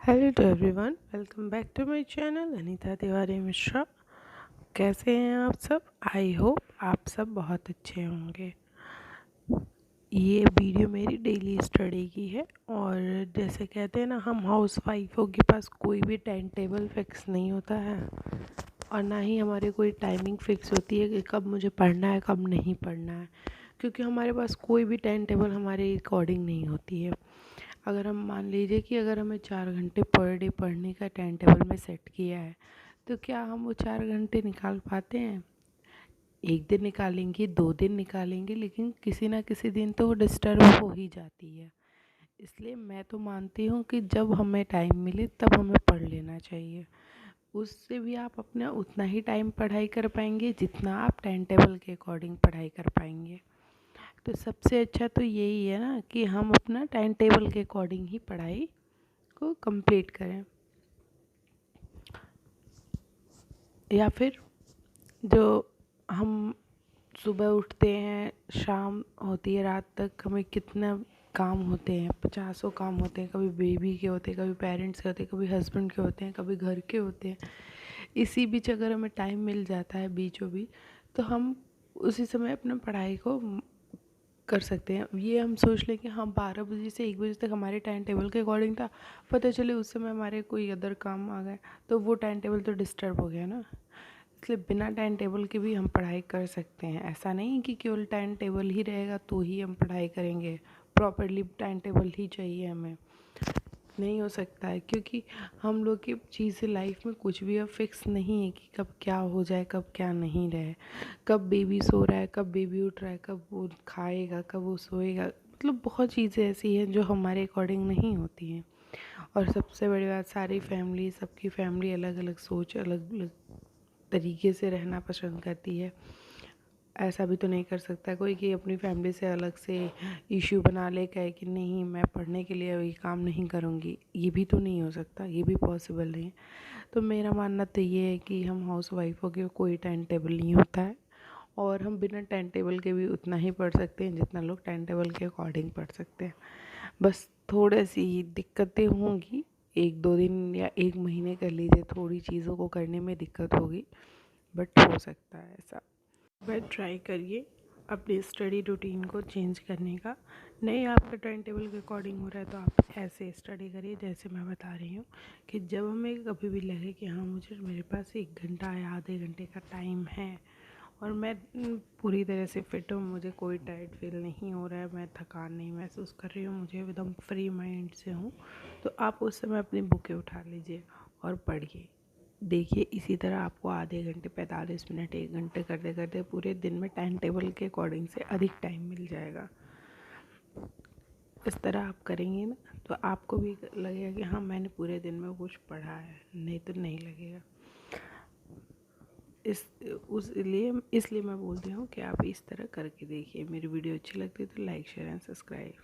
Hello to everyone, welcome back to my channel Anita Tiwari Mishra. कैसे हैं आप सब? आई होप आप सब बहुत अच्छे होंगे। ये वीडियो मेरी डेली स्टडी की है और जैसे कहते हैं ना, हम हाउस वाइफों के पास कोई भी टाइम टेबल फिक्स नहीं होता है और ना ही हमारी कोई टाइमिंग फ़िक्स होती है कि कब मुझे पढ़ना है कब नहीं पढ़ना है, क्योंकि हमारे पास कोई भी टाइम टेबल हमारे अकॉर्डिंग नहीं होती है। अगर हम मान लीजिए कि अगर हमें 4 घंटे पर डे पढ़ने का टाइम टेबल में सेट किया है, तो क्या हम वो 4 घंटे निकाल पाते हैं? एक दिन निकालेंगे, 2 दिन निकालेंगे, लेकिन किसी ना किसी दिन तो वो डिस्टर्ब हो ही जाती है। इसलिए मैं तो मानती हूँ कि जब हमें टाइम मिले तब हमें पढ़ लेना चाहिए। उससे भी आप अपना उतना ही टाइम पढ़ाई कर पाएंगे जितना आप टाइम टेबल के अकॉर्डिंग पढ़ाई कर पाएंगे। तो सबसे अच्छा तो यही है ना कि हम अपना टाइम टेबल के अकॉर्डिंग ही पढ़ाई को कंप्लीट करें, या फिर जो हम सुबह उठते हैं, शाम होती है, रात तक हमें कितना काम होते हैं, पचासों काम होते हैं। कभी बेबी के होते हैं, कभी पेरेंट्स के होते हैं, कभी हस्बैंड के होते हैं, कभी घर के होते हैं। इसी बीच अगर हमें टाइम मिल जाता है बीचों बीच, तो हम उसी समय अपना पढ़ाई को कर सकते हैं। ये हम सोच लें कि हाँ 12 बजे से 1 बजे तक हमारे टाइम टेबल के अकॉर्डिंग था, पता चले उस समय हमारे कोई अदर काम आ गए, तो वो टाइम टेबल तो डिस्टर्ब हो गया ना। इसलिए बिना टाइम टेबल के भी हम पढ़ाई कर सकते हैं। ऐसा नहीं कि केवल टाइम टेबल ही रहेगा तो ही हम पढ़ाई करेंगे, प्रॉपरली टाइम टेबल ही चाहिए हमें, नहीं हो सकता है। क्योंकि हम लोग की चीज़ें लाइफ में कुछ भी अब फिक्स नहीं है कि कब क्या हो जाए, कब क्या नहीं रहे, कब बेबी सो रहा है, कब बेबी उठ रहा है, कब वो खाएगा, कब वो सोएगा। मतलब बहुत चीज़ें ऐसी हैं जो हमारे अकॉर्डिंग नहीं होती हैं। और सबसे बड़ी बात, सारी फैमिली, सबकी फैमिली अलग अलग सोच, अलग अलग तरीके से रहना पसंद करती है। ऐसा भी तो नहीं कर सकता कोई कि अपनी फैमिली से अलग से इश्यू बना ले, कहे कि नहीं मैं पढ़ने के लिए अभी काम नहीं करूँगी। ये भी तो नहीं हो सकता, ये भी पॉसिबल नहीं है। तो मेरा मानना तो ये है कि हम हाउस वाइफों के कोई टाइम टेबल नहीं होता है और हम बिना टाइम टेबल के भी उतना ही पढ़ सकते हैं जितना लोग टाइम टेबल के अकॉर्डिंग पढ़ सकते हैं। बस थोड़ी सी दिक्कतें होंगी, 1-2 दिन या 1 महीने कर लीजिए, थोड़ी चीज़ों को करने में दिक्कत होगी, बट हो सकता है ऐसा। वह ट्राई करिए अपनी स्टडी रूटीन को चेंज करने का। नहीं आपका टाइम टेबल के अकॉर्डिंग हो रहा है तो आप ऐसे स्टडी करिए जैसे मैं बता रही हूँ, कि जब हमें कभी भी लगे कि हाँ मुझे मेरे पास 1 घंटा या आधे घंटे का टाइम है और मैं पूरी तरह से फिट हूँ, मुझे कोई टायर्ड फील नहीं हो रहा है, मैं थकान नहीं महसूस कर रही हूँ, मुझे एकदम फ्री माइंड से हूँ, तो आप उस समय अपनी बुकें उठा लीजिए और पढ़िए। देखिए इसी तरह आपको आधे घंटे, 45 मिनट, 1 घंटे करते करते पूरे दिन में टाइम टेबल के अकॉर्डिंग से अधिक टाइम मिल जाएगा। इस तरह आप करेंगे ना तो आपको भी लगेगा कि हाँ मैंने पूरे दिन में कुछ पढ़ा है, नहीं तो नहीं लगेगा। इसलिए मैं बोलती हूँ कि आप इस तरह करके देखिए। मेरी वीडियो अच्छी लगती है तो लाइक, शेयर एंड सब्सक्राइब।